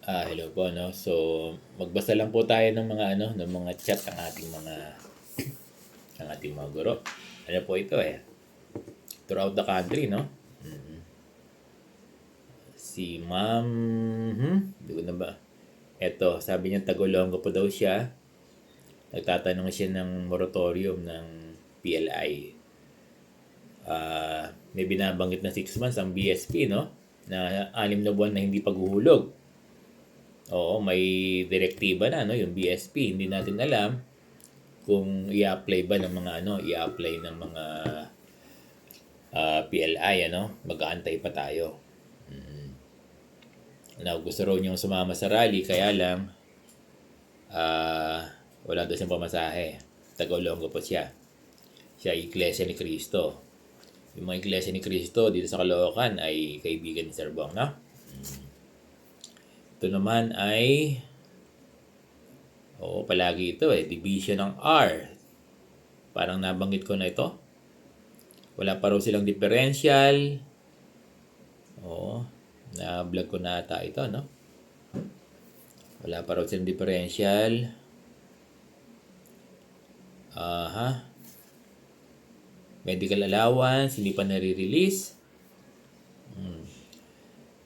Hello po, no? So, magbasa lang po tayo ng mga ng mga chat ng ating mga guro. Ano po ito eh? Throughout the country, no? Si Ma'am, hindi ko na ba? Eto, sabi niya Tagolongo po daw siya. Nagtatanong siya ng moratorium ng PLI. May binabanggit na 6 months ang BSP, no? Na 6 na buwan na hindi paghuhulog. Oo, may direktiba na, no? Yung BSP. Hindi natin alam kung i-apply ba ng mga i-apply ng mga PLI, mag-aantay pa tayo. Now, gusto raw niyang sumama sa rally, kaya lang wala daw siyang pamasahe. Tagolongo po siya. Siya ay Iglesia ni Cristo. Yung mga Iglesia ni Cristo dito sa Caloocan ay kaibigan ni Sir Bong, no? Ito naman ay palagi ito division ng R. Parang nabanggit ko na ito. Wala pa raw silang differential. Na-vlog ko na ata ito, no? Wala pa raw silang differential. Medical allowance, hindi pa nare-release.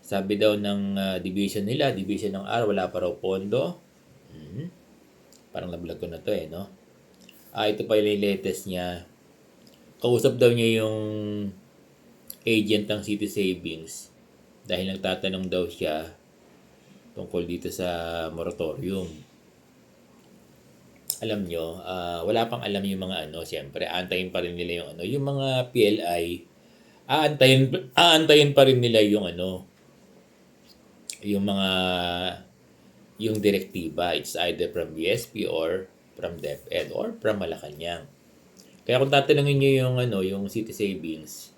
Sabi daw ng division nila, division ng R, wala pa raw pondo. Parang na-vlog ko na to no? Ito pa yung latest niya. Kausap daw niya yung agent ng City Savings dahil nagtatanong daw siya tungkol dito sa moratorium. Alam nyo, wala pang alam yung mga siyempre, aantayin pa rin nila yung mga PLI, aantayin pa rin nila yung yung mga, yung direktiba. It's either from BSP or from DepEd or from Malacanang. Kaya kung tatanungin nyo yung City Savings,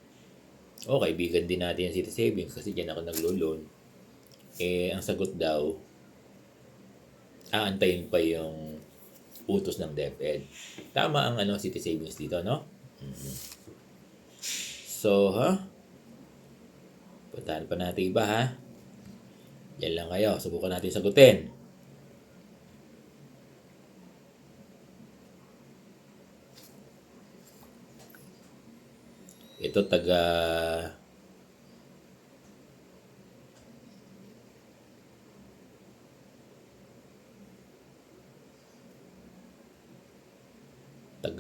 kaibigan din natin yung City Savings kasi dyan ako naglo-loan. Ang sagot daw, aantayin pa yung utos ng DepEd. Tama ang City Savings dito, no? So, puntahan pa natin iba, ha? Yan lang kayo. Subukan natin sagutin. Ito taga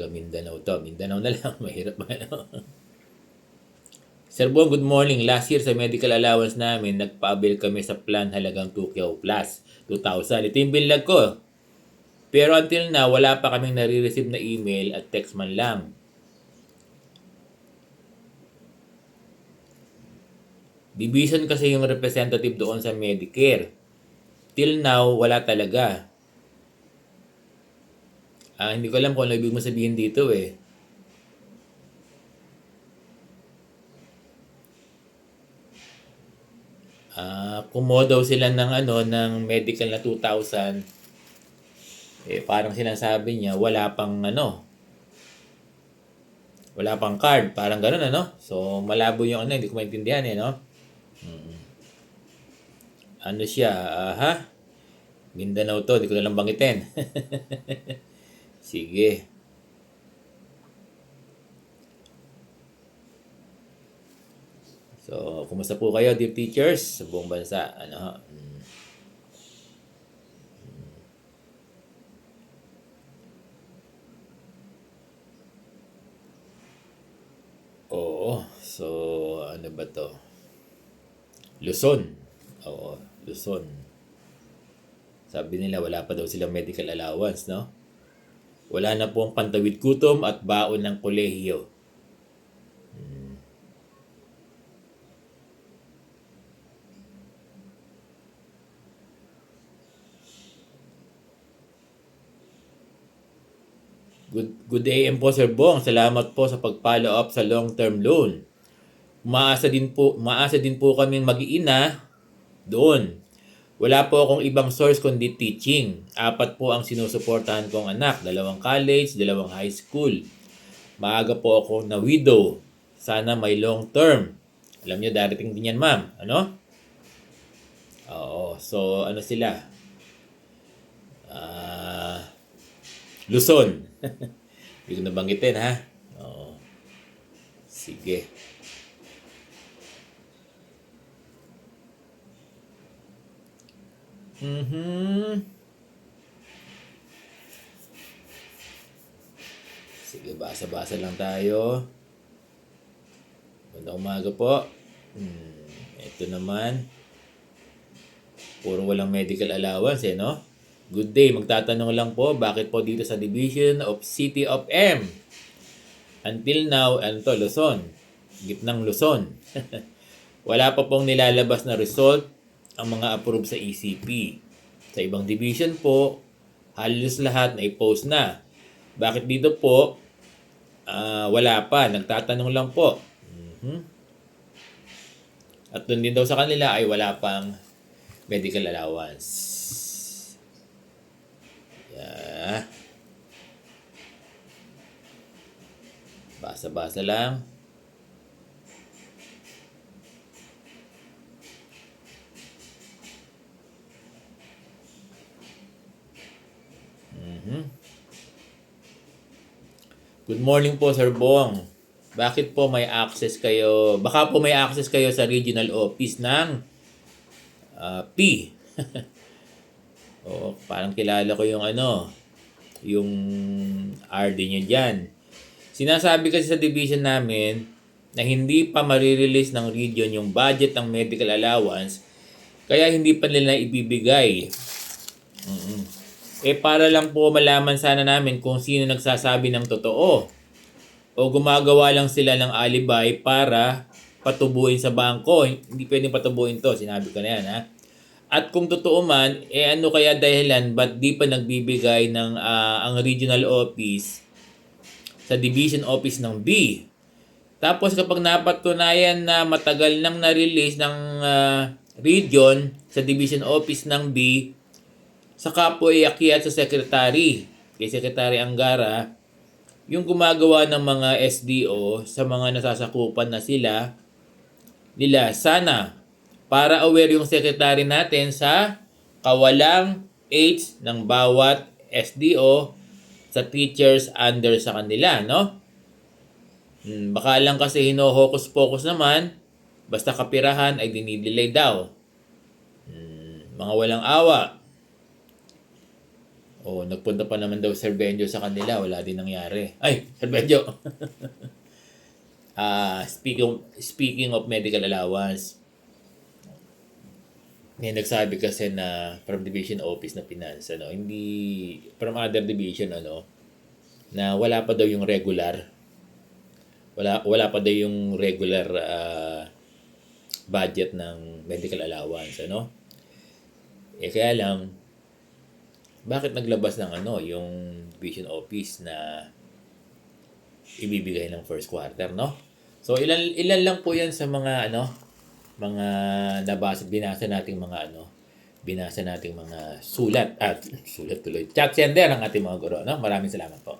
Mindanao to. Mindanao na lang. Mahirap ba, Sir Buong, good morning. Last year sa medical allowance namin, nagpa-avail kami sa plan halagang 2K plus 2,000. Ito yung binlag ko. Pero until now, wala pa kaming nare-receive na email at text man lang. Division kasi yung representative doon sa Medicare. Till now, wala talaga. Hindi ko alam kung ano ibig mo sabihin dito kumuha daw sila ng ng medical na 2,000. Parang sinasabi niya wala pang wala pang card, parang ganoon So malabo yung hindi ko maintindihan no. Ano siya, Mindanao to, di ko na lang banggitin. Sige. So, kumusta po kayo, dear teachers, sa buong bansa? So, ano ba to? Luzon. Luzon. Sabi nila, wala pa daw silang medical allowance, no? Wala na po ang pantawid gutom at baon ng kolehiyo. Good AM po, Sir Bong. Salamat po sa pag-follow up sa long-term loan. Maasa din po kaming mag-iina doon. Wala po akong ibang source kundi teaching. 4 po ang sinusuportahan kong anak. 2 college, 2 high school. Maaga po ako na widow. Sana may long term. Alam niyo, darating din yan, ma'am. Oo. So, ano sila? Ah, Luzon. Hindi ko nabanggitin, ha? Oo. Sige. Mhm. Sige, basa-basa lang tayo. Magandang umaga po. Ito naman. Puro walang medical allowance, no? Good day. Magtatanong lang po, bakit po dito sa Division of City of M? Until now, ano to, Luzon. Gitnang Luzon. Wala pa pong nilalabas na result ang mga approved sa ECP. Sa ibang division po, halos lahat na i-post na. Bakit dito po, wala pa. Nagtatanong lang po. At doon din daw sa kanila ay wala pang medical allowance. Yeah. Basa-basa lang. Good morning po, Sir Bong. Bakit po may access kayo? Baka po may access kayo sa regional office ng P. O, parang kilala ko yung yung RD nyo dyan. Sinasabi kasi sa division namin na hindi pa marirelease ng region yung budget ng medical allowance, kaya hindi pa nila ibibigay. Para lang po malaman sana namin kung sino nagsasabi ng totoo o gumagawa lang sila ng alibay para patubuin sa bangko. Hindi pwedeng patubuin to, sinabi ko na yan, ha. At kung totoo man, ano kaya dahilan ba't di pa nagbibigay ng ang regional office sa division office ng B? Tapos kapag napatunayan na matagal nang na-release ng region sa division office ng B, saka po iakyat sa secretary, kay Secretary Angara, yung gumagawa ng mga SDO sa mga nasasakupan na nila sana para aware yung secretary natin sa kawalang age ng bawat SDO sa teachers under sa kanila, no? Baka lang kasi hino-hocus-pocus naman, basta kapirahan ay dinidelay daw. Mga walang awa. Nagpunta pa naman daw Sir Benjo sa kanila, wala din nangyari. Ay, Sir Benjo! Speaking of medical allowance, may nagsabi kasi na from division office na finance, hindi from other division, na wala pa daw yung regular. Wala pa daw yung regular budget ng medical allowance, kaya lang, bakit naglabas ng yung division office na ibibigay ng first quarter, no? So ilan lang po 'yan sa mga mga binasa nating mga sulat at sulat tuloy. Chat sender ang ating mga guro, no? Maraming salamat po.